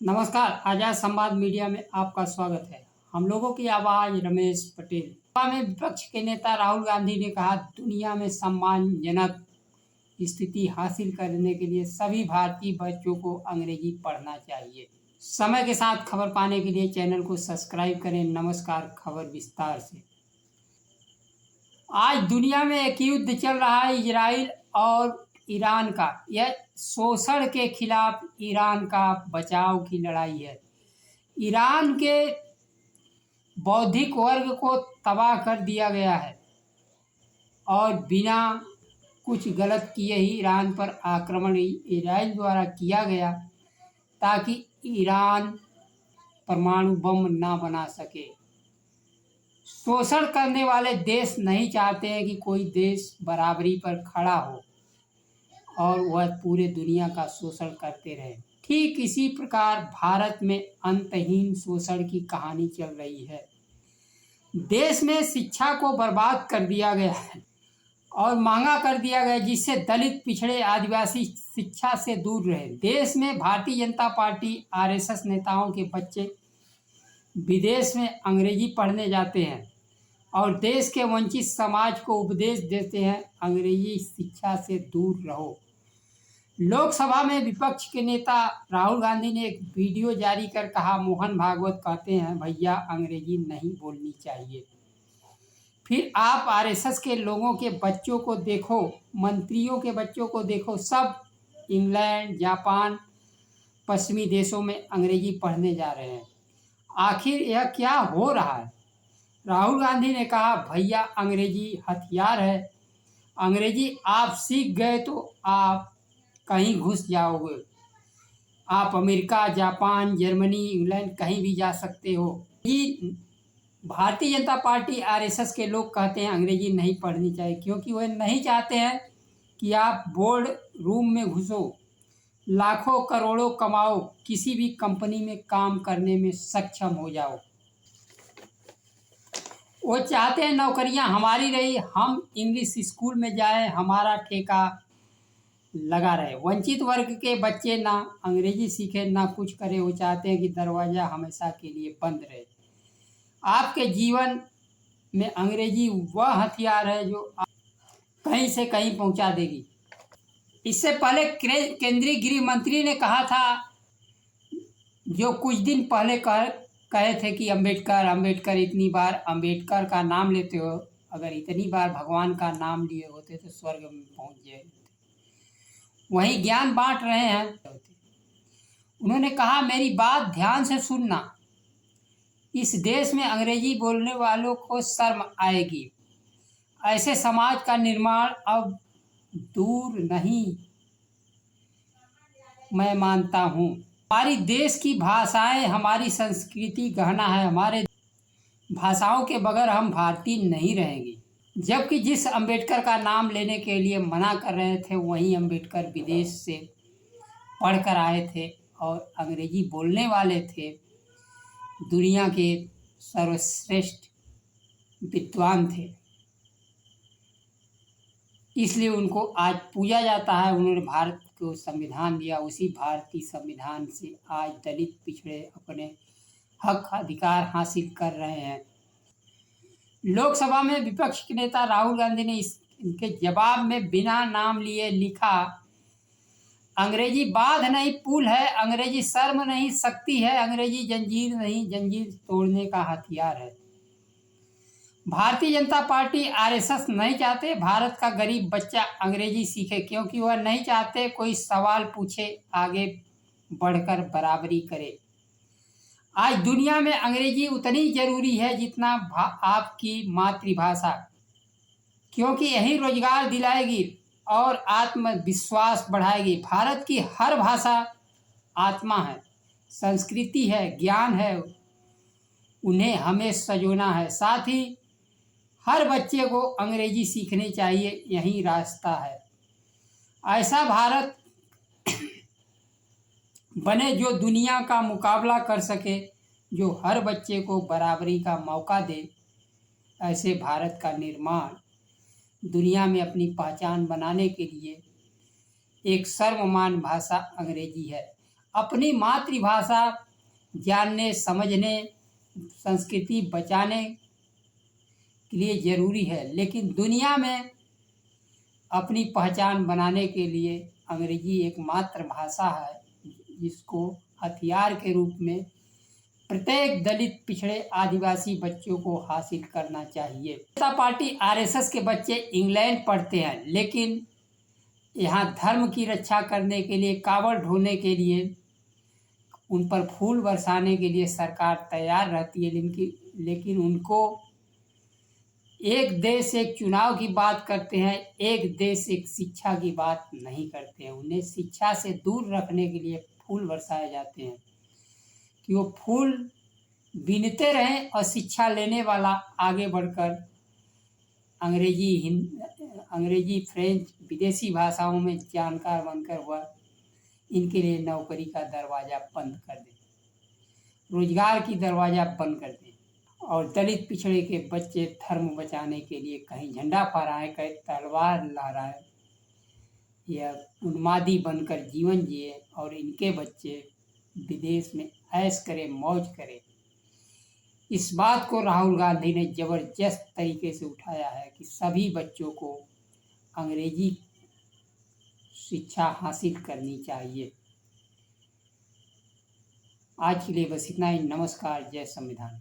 नमस्कार, आजाद संवाद मीडिया में आपका स्वागत है। हम लोगों की आवाज रमेश पटेल। सभा में विपक्ष के नेता राहुल गांधी ने कहा, दुनिया में सम्मानजनक स्थिति हासिल करने के लिए सभी भारतीय बच्चों को अंग्रेजी पढ़ना चाहिए। समय के साथ खबर पाने के लिए चैनल को सब्सक्राइब करें। नमस्कार, खबर विस्तार से। आज दुनिया में एक युद्ध चल रहा है, इजराइल और ईरान का। यह शोषण के खिलाफ ईरान का बचाव की लड़ाई है। ईरान के बौद्धिक वर्ग को तबाह कर दिया गया है और बिना कुछ गलत किए ही ईरान पर आक्रमण इजराइल द्वारा किया गया ताकि ईरान परमाणु बम ना बना सके। शोषण करने वाले देश नहीं चाहते हैं कि कोई देश बराबरी पर खड़ा हो और वह पूरे दुनिया का शोषण करते रहे। ठीक इसी प्रकार भारत में अंतहीन शोषण की कहानी चल रही है। देश में शिक्षा को बर्बाद कर दिया गया है और महंगा कर दिया गया, जिससे दलित, पिछड़े, आदिवासी शिक्षा से दूर रहे। देश में भारतीय जनता पार्टी आरएसएस नेताओं के बच्चे विदेश में अंग्रेजी पढ़ने जाते हैं और देश के वंचित समाज को उपदेश देते हैं, अंग्रेजी शिक्षा से दूर रहो। लोकसभा में विपक्ष के नेता राहुल गांधी ने एक वीडियो जारी कर कहा, मोहन भागवत कहते हैं, भैया अंग्रेजी नहीं बोलनी चाहिए। फिर आप आरएसएस के लोगों के बच्चों को देखो, मंत्रियों के बच्चों को देखो, सब इंग्लैंड, जापान, पश्चिमी देशों में अंग्रेजी पढ़ने जा रहे हैं। आखिर यह क्या हो रहा है? राहुल गांधी ने कहा, भैया अंग्रेजी हथियार है। अंग्रेजी आप सीख गए तो आप कहीं घुस जाओगे। आप अमेरिका, जापान, जर्मनी, इंग्लैंड कहीं भी जा सकते हो। ये भारतीय जनता पार्टी आरएसएस के लोग कहते हैं अंग्रेजी नहीं पढ़नी चाहिए, क्योंकि वह नहीं चाहते हैं कि आप बोर्ड रूम में घुसो, लाखों करोड़ों कमाओ, किसी भी कंपनी में काम करने में सक्षम हो जाओ। वो चाहते हैं नौकरियां हमारी रही, हम इंग्लिश स्कूल में जाएं, हमारा ठेका लगा रहे। वंचित वर्ग के बच्चे ना अंग्रेजी सीखे ना कुछ करे। वो चाहते हैं कि दरवाज़ा हमेशा के लिए बंद रहे। आपके जीवन में अंग्रेजी वह हथियार है जो कहीं से कहीं पहुंचा देगी। इससे पहले केंद्रीय गृह मंत्री ने कहा था, जो कुछ दिन पहले कहे थे कि अंबेडकर अंबेडकर, इतनी बार अंबेडकर का नाम लेते हो, अगर इतनी बार भगवान का नाम लिए होते तो स्वर्ग में पहुंच गए। वही ज्ञान बांट रहे हैं। उन्होंने कहा, मेरी बात ध्यान से सुनना, इस देश में अंग्रेजी बोलने वालों को शर्म आएगी। ऐसे समाज का निर्माण अब दूर नहीं, मैं मानता हूँ। हमारी देश की भाषाएं, हमारी संस्कृति गहना है। हमारे भाषाओं के बगैर हम भारतीय नहीं रहेंगे। जबकि जिस अंबेडकर का नाम लेने के लिए मना कर रहे थे, वही अंबेडकर विदेश से पढ़कर आए थे और अंग्रेजी बोलने वाले थे। दुनिया के सर्वश्रेष्ठ विद्वान थे, इसलिए उनको आज पूजा जाता है। उन्होंने भारत को संविधान दिया, उसी भारतीय संविधान से आज दलित, पिछड़े अपने हक अधिकार हासिल कर रहे हैं। लोकसभा में विपक्ष के नेता राहुल गांधी ने इनके जवाब में बिना नाम लिए लिखा, अंग्रेजी बांध नहीं पुल है, अंग्रेजी शर्म नहीं शक्ति है, अंग्रेजी जंजीर नहीं जंजीर तोड़ने का हथियार है। भारतीय जनता पार्टी आरएसएस नहीं चाहते भारत का गरीब बच्चा अंग्रेजी सीखे, क्योंकि वह नहीं चाहते कोई सवाल पूछे, आगे बढ़कर बराबरी करे। आज दुनिया में अंग्रेजी उतनी जरूरी है जितना आपकी मातृभाषा, क्योंकि यही रोजगार दिलाएगी और आत्मविश्वास बढ़ाएगी। भारत की हर भाषा आत्मा है, संस्कृति है, ज्ञान है, उन्हें हमें सजोना है। साथ ही हर बच्चे को अंग्रेजी सीखनी चाहिए, यही रास्ता है। ऐसा भारत बने जो दुनिया का मुकाबला कर सके, जो हर बच्चे को बराबरी का मौका दे। ऐसे भारत का निर्माण दुनिया में अपनी पहचान बनाने के लिए एक सर्वमान्य भाषा अंग्रेजी है। अपनी मातृभाषा जानने, समझने, संस्कृति बचाने के लिए ज़रूरी है, लेकिन दुनिया में अपनी पहचान बनाने के लिए अंग्रेजी एकमात्र भाषा है जिसको हथियार के रूप में प्रत्येक दलित, पिछड़े, आदिवासी बच्चों को हासिल करना चाहिए। जनता पार्टी आरएसएस के बच्चे इंग्लैंड पढ़ते हैं, लेकिन यहाँ धर्म की रक्षा करने के लिए, कावड़ ढोने के लिए, उन पर फूल बरसाने के लिए सरकार तैयार रहती है, लेकिन उनको एक देश एक चुनाव की बात करते हैं, एक देश एक शिक्षा की बात नहीं करते हैं। उन्हें शिक्षा से दूर रखने के लिए फूल बरसाए जाते हैं कि वो फूल बीनते रहें और शिक्षा लेने वाला आगे बढ़कर अंग्रेजी, फ्रेंच, विदेशी भाषाओं में जानकार बनकर वह इनके लिए नौकरी का दरवाज़ा बंद कर दे, रोजगार की दरवाज़ा बंद कर दे। और दलित, पिछड़े के बच्चे धर्म बचाने के लिए कहीं झंडा फहराएं, कहीं तलवार लहराएं या उन्मादी बनकर जीवन जिए, और इनके बच्चे विदेश में ऐश करें, मौज करें। इस बात को राहुल गांधी ने ज़बरदस्त तरीके से उठाया है कि सभी बच्चों को अंग्रेजी शिक्षा हासिल करनी चाहिए। आज के लिए बस इतना ही। नमस्कार। जय संविधान।